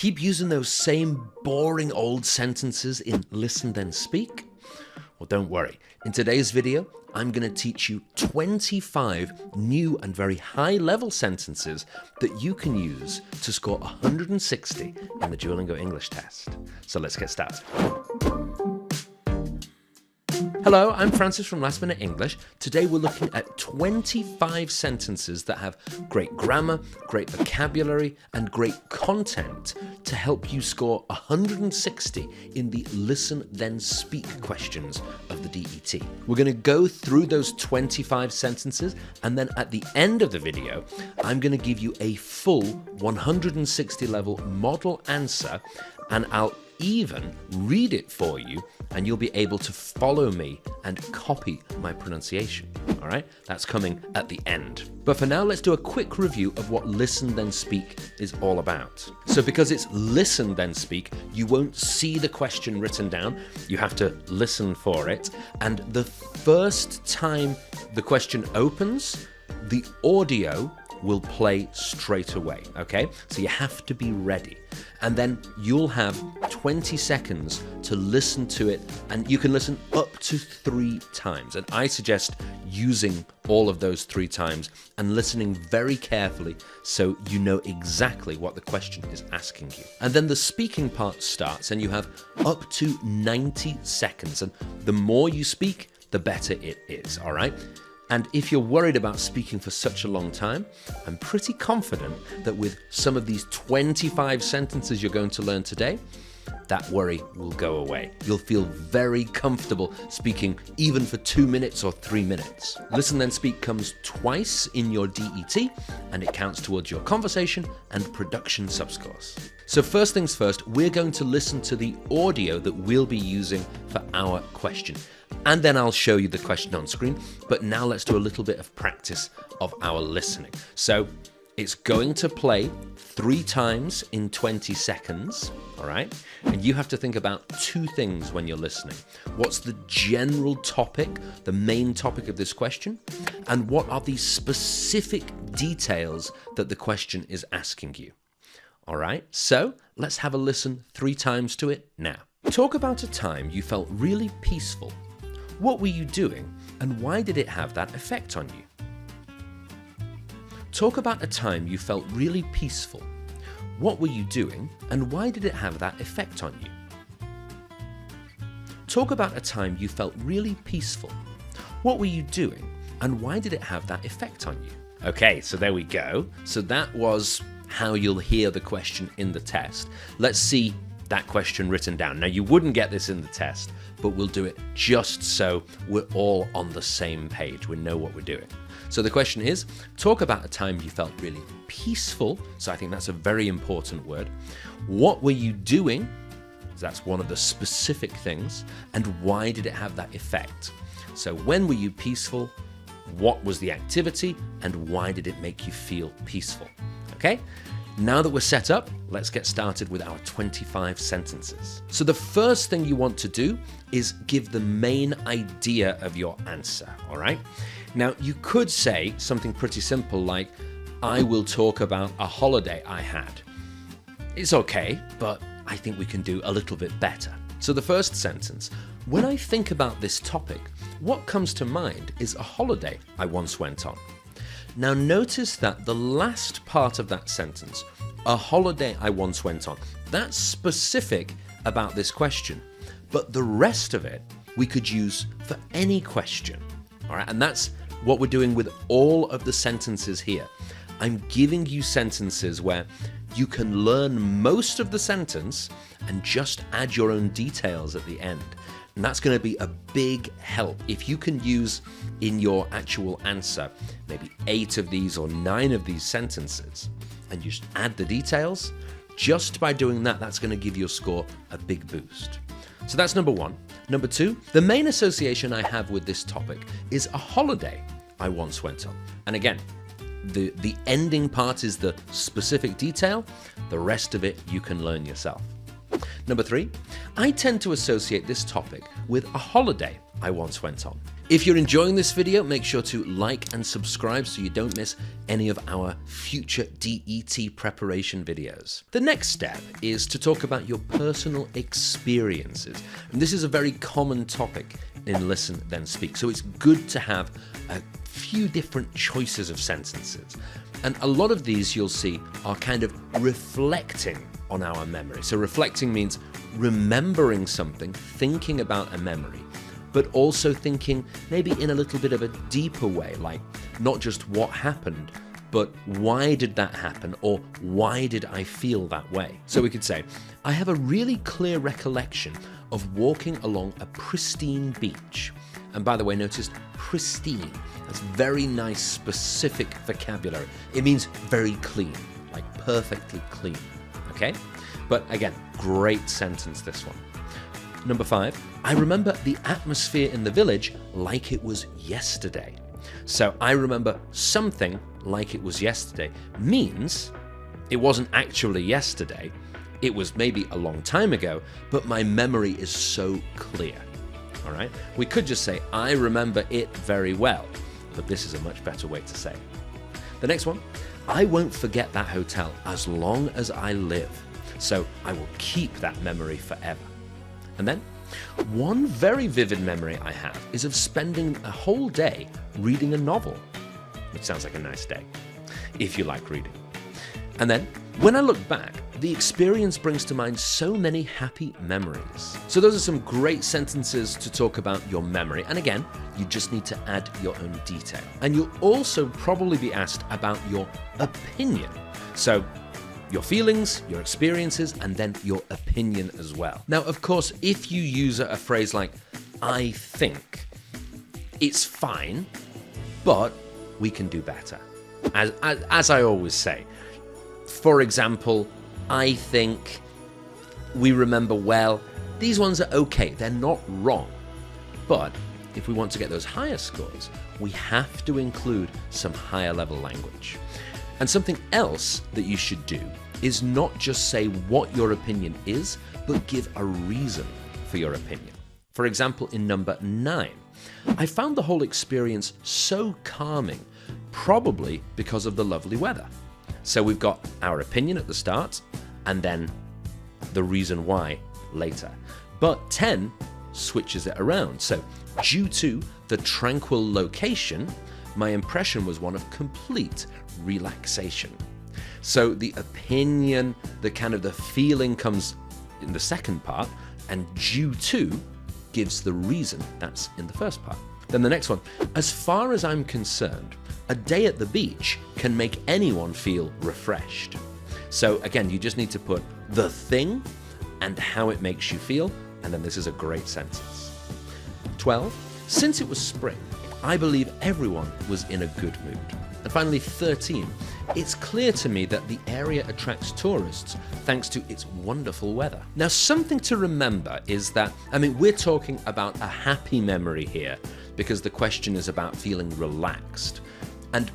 Keep using those same boring old sentences in listen then speak? Well, don't worry. In today's video, I'm going to teach you 25 new and very high-level sentences that you can use to score 160 in the Duolingo English test. So let's get started. Hello, I'm Francis from Last Minute English. Today we're looking at 25 sentences that have great grammar, great vocabulary, and great content to help you score 160 in the listen then speak questions of the DET. We're going to go through those 25 sentences, and then at the end of the video, I'm going to give you a full 160 level model answer, and I'll even read it for you, and you'll be able to follow me and copy my pronunciation. All right, that's coming at the end. But for now, let's do a quick review of what listen then speak is all about. So because it's listen then speak, you won't see the question written down. You have to listen for it. And the first time the question opens, the audio will play straight away, okay? So you have to be ready. And then you'll have 20 seconds to listen to it, and you can listen up to 3 times. And I suggest using all of those 3 times and listening very carefully so you know exactly what the question is asking you. And then the speaking part starts, and you have up to 90 seconds. And the more you speak, the better it is, all right? And if you're worried about speaking for such a long time, I'm pretty confident that with some of these 25 sentences you're going to learn today, that worry will go away. You'll feel very comfortable speaking even for 2 minutes or 3 minutes. Listen then speak comes twice in your DET, and it counts towards your conversation and production subscores. So first things first, we're going to listen to the audio that we'll be using for our question. And then I'll show you the question on screen. But now let's do a little bit of practice of our listening. So it's going to play 3 times in 20 seconds, all right? And you have to think about 2 things when you're listening. What's the general topic, the main topic of this question? And what are the specific details that the question is asking you? All right, so let's have a listen 3 times to it now. Talk about a time you felt really peaceful. What were you doing, and why did it have that effect on you? Talk about a time you felt really peaceful. What were you doing, and why did it have that effect on you? Talk about a time you felt really peaceful. What were you doing, and why did it have that effect on you? Okay, so there we go. So that was how you'll hear the question in the test. Let's see that question written down. Now, you wouldn't get this in the test, but we'll do it just so we're all on the same page. We know what we're doing. So the question is, talk about a time you felt really peaceful. So I think that's a very important word. What were you doing? That's one of the specific things. And why did it have that effect? So when were you peaceful? What was the activity? And why did it make you feel peaceful? Okay? Now that we're set up, let's get started with our 25 sentences. So the first thing you want to do is give the main idea of your answer, all right? Now, you could say something pretty simple like, I will talk about a holiday I had. It's okay, but I think we can do a little bit better. So the first sentence, when I think about this topic, what comes to mind is a holiday I once went on. Now notice that the last part of that sentence, a holiday I once went on, that's specific about this question, but the rest of it we could use for any question, all right? And that's what we're doing with all of the sentences here. I'm giving you sentences where you can learn most of the sentence and just add your own details at the end. And that's going to be a big help. If you can use in your actual answer maybe 8 of these or 9 of these sentences and you just add the details, just by doing that, that's going to give your score a big boost. So that's number 1. Number 2, the main association I have with this topic is a holiday I once went on. And again, the ending part is the specific detail. The rest of it you can learn yourself. Number 3, I tend to associate this topic with a holiday I once went on. If you're enjoying this video, make sure to like and subscribe so you don't miss any of our future DET preparation videos. The next step is to talk about your personal experiences. And this is a very common topic in Listen Then Speak, so it's good to have a few different choices of sentences. And a lot of these you'll see are kind of reflecting on our memory. So reflecting means remembering something, thinking about a memory, but also thinking maybe in a little bit of a deeper way, like not just what happened, but why did that happen, or why did I feel that way? So we could say, I have a really clear recollection of walking along a pristine beach. And by the way, notice pristine. That's very nice, specific vocabulary. It means very clean, like perfectly clean, okay? But again, great sentence, this one. Number 5, I remember the atmosphere in the village like it was yesterday. So I remember something like it was yesterday means it wasn't actually yesterday. It was maybe a long time ago, but my memory is so clear. All right? We could just say, I remember it very well, but this is a much better way to say it. The next one, I won't forget that hotel as long as I live. So I will keep that memory forever. And then, one very vivid memory I have is of spending a whole day reading a novel, which sounds like a nice day, if you like reading. And then, when I look back, the experience brings to mind so many happy memories. So those are some great sentences to talk about your memory. And again, you just need to add your own detail. And you'll also probably be asked about your opinion. So your feelings, your experiences, and then your opinion as well. Now, of course, if you use a phrase like, I think, it's fine, but we can do better. As I always say, for example, I think, we remember well, these ones are okay, they're not wrong. But if we want to get those higher scores, we have to include some higher level language. And something else that you should do is not just say what your opinion is, but give a reason for your opinion. For example, in number 9, I found the whole experience so calming, probably because of the lovely weather. So we've got our opinion at the start, and then the reason why later. But 10 switches it around. So due to the tranquil location, my impression was one of complete relaxation. So the opinion, the kind of the feeling comes in the second part, and due to gives the reason that's in the first part. Then the next one, as far as I'm concerned, a day at the beach can make anyone feel refreshed. So again, you just need to put the thing and how it makes you feel, and then this is a great sentence. 12, since it was spring, I believe everyone was in a good mood. And finally, 13, it's clear to me that the area attracts tourists thanks to its wonderful weather. Now, something to remember is that, we're talking about a happy memory here because the question is about feeling relaxed. And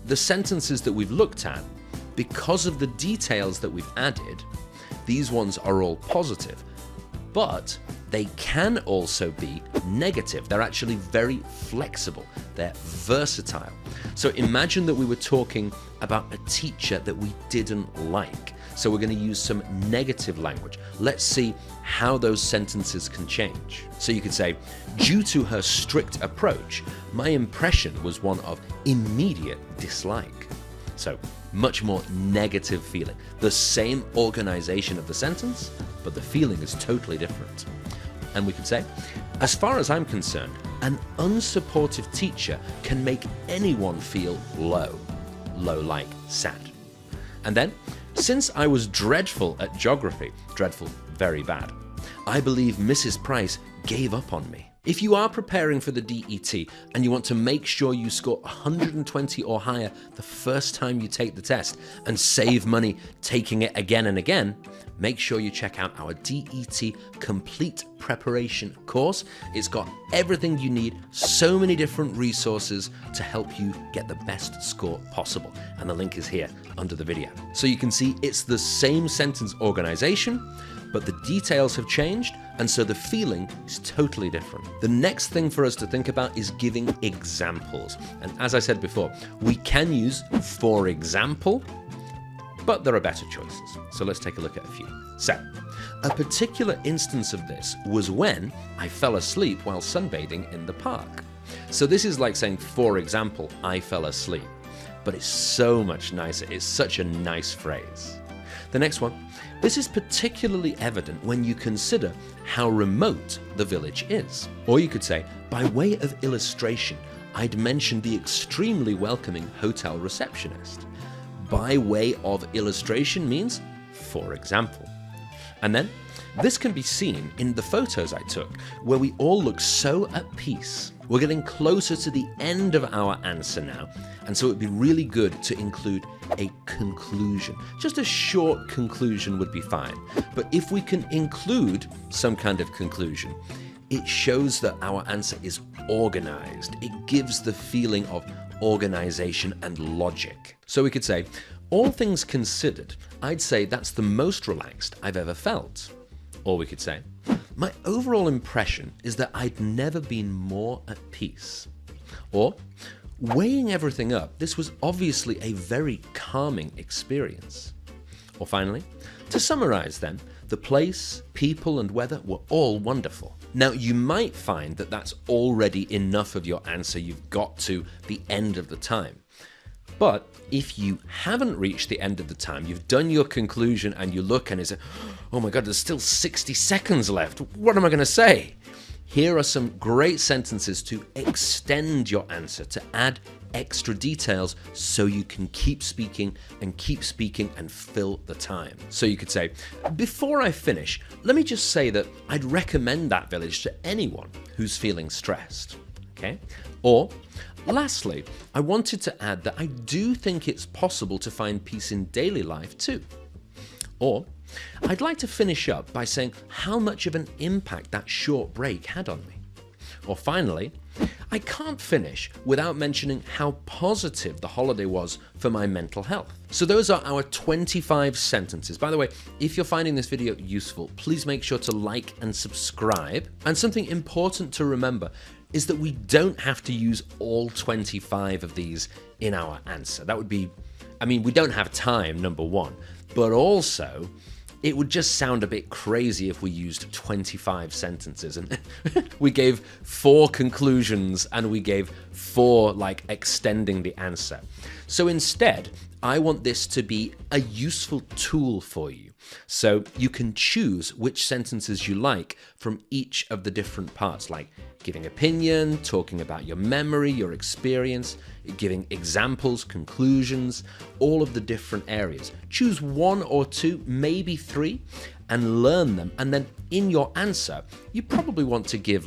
the sentences that we've looked at, because of the details that we've added, these ones are all positive. But they can also be negative. They're actually very flexible. They're versatile. So imagine that we were talking about a teacher that we didn't like. So we're going to use some negative language. Let's see how those sentences can change. So you could say, due to her strict approach, my impression was one of immediate dislike. So much more negative feeling. The same organization of the sentence, but the feeling is totally different. And we could say, as far as I'm concerned, an unsupportive teacher can make anyone feel low. Low like sad. And then, since I was dreadful at geography, dreadful, very bad, I believe Mrs. Price gave up on me. If you are preparing for the DET and you want to make sure you score 120 or higher the first time you take the test and save money taking it again and again, make sure you check out our DET Complete preparation course. It's got everything you need, so many different resources to help you get the best score possible. And the link is here under the video. So you can see it's the same sentence organization, but the details have changed, and so the feeling is totally different. The next thing for us to think about is giving examples. And as I said before, we can use for example, but there are better choices. So let's take a look at a few. So, a particular instance of this was when I fell asleep while sunbathing in the park. So this is like saying, for example, I fell asleep, but it's so much nicer. It's such a nice phrase. The next one, this is particularly evident when you consider how remote the village is. Or you could say, by way of illustration, I'd mention the extremely welcoming hotel receptionist. By way of illustration means, for example. And then, this can be seen in the photos I took, where we all look so at peace. We're getting closer to the end of our answer now, and so it'd be really good to include a conclusion. Just a short conclusion would be fine, but if we can include some kind of conclusion, it shows that our answer is organized. It gives the feeling of organization and logic. So we could say, all things considered, I'd say that's the most relaxed I've ever felt. Or we could say, my overall impression is that I'd never been more at peace. Or, weighing everything up, this was obviously a very calming experience. Or finally, to summarize then, the place, people and weather were all wonderful. Now you might find that that's already enough of your answer. You've got to the end of the time. But if you haven't reached the end of the time, you've done your conclusion and you look and it's, oh my God, there's still 60 seconds left. What am I going to say? Here are some great sentences to extend your answer, to add extra details so you can keep speaking and fill the time. So you could say, before I finish, let me just say that I'd recommend that village to anyone who's feeling stressed. Okay? Or, lastly, I wanted to add that I do think it's possible to find peace in daily life too. Or, I'd like to finish up by saying how much of an impact that short break had on me. Or finally, I can't finish without mentioning how positive the holiday was for my mental health. So those are our 25 sentences. By the way, if you're finding this video useful, please make sure to like and subscribe. And something important to remember is that we don't have to use all 25 of these in our answer. That would be, we don't have time, number one, but also it would just sound a bit crazy if we used 25 sentences and we gave 4 conclusions and we gave 4 extending the answer. So instead, I want this to be a useful tool for you. So you can choose which sentences you like from each of the different parts, like giving opinion, talking about your memory, your experience, giving examples, conclusions, all of the different areas. Choose 1 or 2, maybe 3, and learn them. And then in your answer, you probably want to give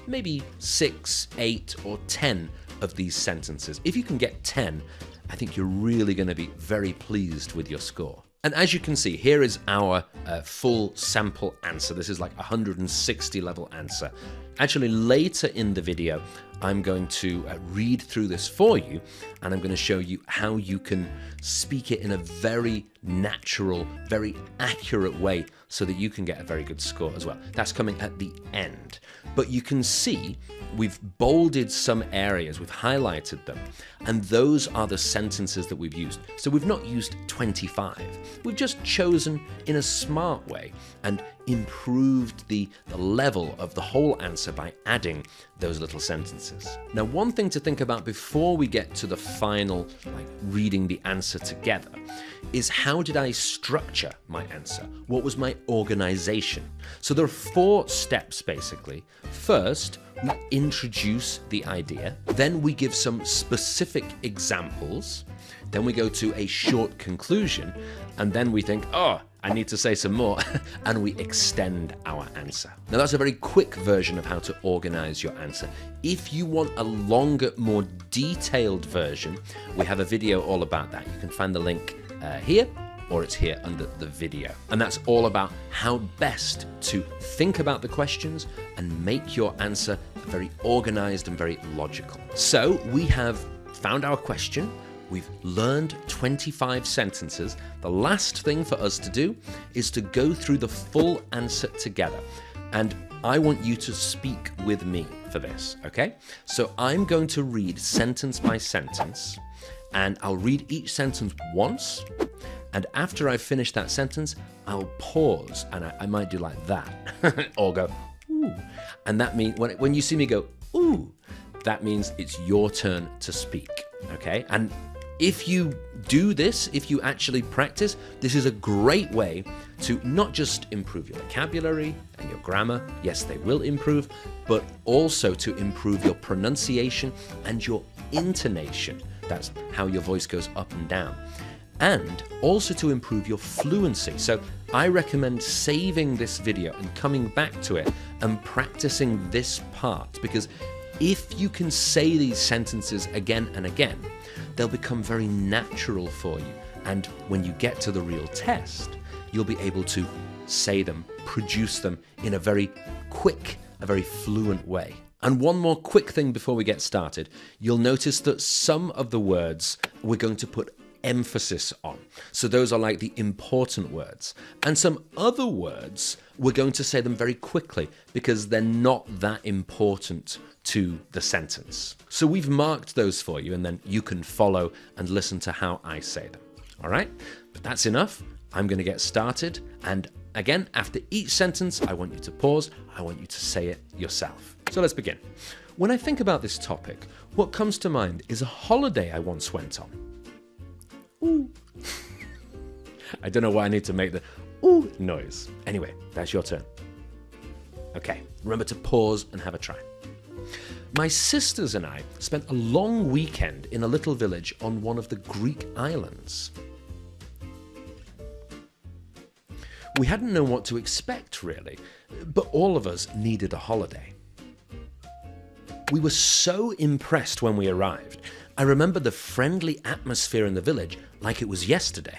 maybe 6, 8, or 10 of these sentences. If you can get 10, I think you're really going to be very pleased with your score. And as you can see, here is our full sample answer. This is like 160 level answer. Actually, later in the video, I'm going to read through this for you, and I'm going to show you how you can speak it in a very natural, very accurate way so that you can get a very good score as well. That's coming at the end. But you can see we've bolded some areas, we've highlighted them, and those are the sentences that we've used. So we've not used 25. We've just chosen in a smart way and improved the level of the whole answer by adding those little sentences. Now, one thing to think about before we get to the final, reading the answer together, is how did I structure my answer? What was my organization? So there are 4 steps basically. First, we introduce the idea, then we give some specific examples, then we go to a short conclusion, and then we think, oh, I need to say some more, and we extend our answer. Now that's a very quick version of how to organize your answer. If you want a longer, more detailed version, we have a video all about that. You can find the link here or it's here under the video. And that's all about how best to think about the questions and make your answer very organized and very logical. So we have found our question. We've learned 25 sentences. The last thing for us to do is to go through the full answer together. And I want you to speak with me for this, okay? So I'm going to read sentence by sentence, and I'll read each sentence once, and after I've finished that sentence, I'll pause, and I might do like that, or go, ooh. And that means, when you see me go, ooh, that means it's your turn to speak, okay? And if you do this, if you actually practice, this is a great way to not just improve your vocabulary and your grammar, yes, they will improve, but also to improve your pronunciation and your intonation. That's how your voice goes up and down. And also to improve your fluency. So I recommend saving this video and coming back to it and practicing this part, because if you can say these sentences again and again, they'll become very natural for you. And when you get to the real test, you'll be able to say them, produce them in a very quick, a very fluent way. And one more quick thing before we get started. You'll notice that some of the words we're going to put emphasis on. So those are like the important words. And some other words, we're going to say them very quickly because they're not that important to the sentence. So we've marked those for you, and then you can follow and listen to how I say them. All right? But that's enough. I'm going to get started. And again, after each sentence, I want you to pause. I want you to say it yourself. So let's begin. When I think about this topic, what comes to mind is a holiday I once went on. Ooh. I don't know why I need to make the ooh noise. Anyway, that's your turn. Okay, remember to pause and have a try. My sisters and I spent a long weekend in a little village on one of the Greek islands. We hadn't known what to expect, really, but all of us needed a holiday. We were so impressed when we arrived. I remember the friendly atmosphere in the village like it was yesterday.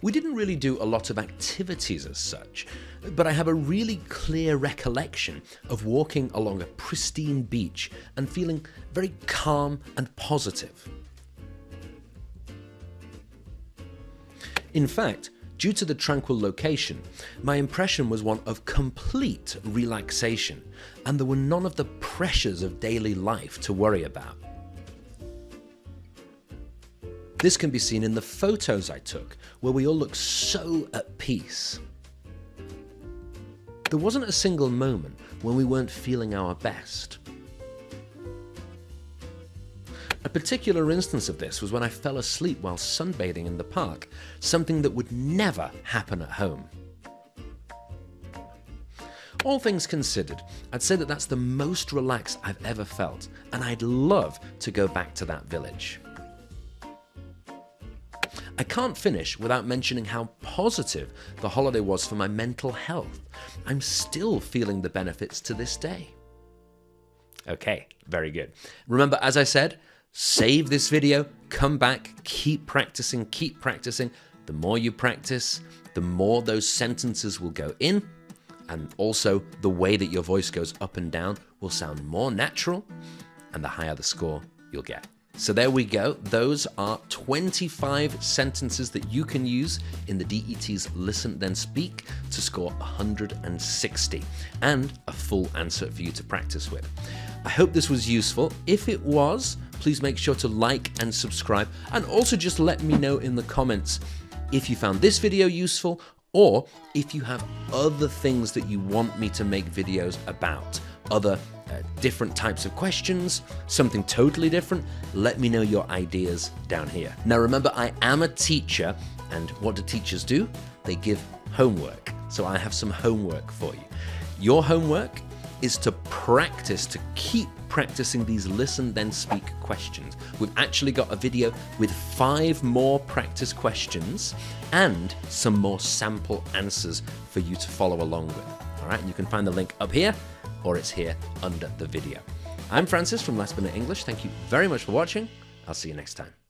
We didn't really do a lot of activities as such, but I have a really clear recollection of walking along a pristine beach and feeling very calm and positive. In fact, due to the tranquil location, my impression was one of complete relaxation, and there were none of the pressures of daily life to worry about. This can be seen in the photos I took, where we all look so at peace. There wasn't a single moment when we weren't feeling our best. A particular instance of this was when I fell asleep while sunbathing in the park, something that would never happen at home. All things considered, I'd say that that's the most relaxed I've ever felt, and I'd love to go back to that village. I can't finish without mentioning how positive the holiday was for my mental health. I'm still feeling the benefits to this day. Okay, very good. Remember, as I said, save this video, come back, keep practicing, keep practicing. The more you practice, the more those sentences will go in, and also the way that your voice goes up and down will sound more natural, and the higher the score you'll get. So there we go. Those are 25 sentences that you can use in the DET's Listen Then Speak to score 160 and a full answer for you to practice with. I hope this was useful. If it was, please make sure to like and subscribe, and also just let me know in the comments if you found this video useful, or if you have other things that you want me to make videos about, other different types of questions, something totally different. Let me know your ideas down here. Now remember, I am a teacher, and what do teachers do? They give homework. So I have some homework for you. Your homework is to practice, to keep practicing these Listen Then Speak questions. We've actually got a video with 5 more practice questions and some more sample answers for you to follow along with. All right, and you can find the link up here, or it's here under the video. I'm Francis from Last Minute English. Thank you very much for watching. I'll see you next time.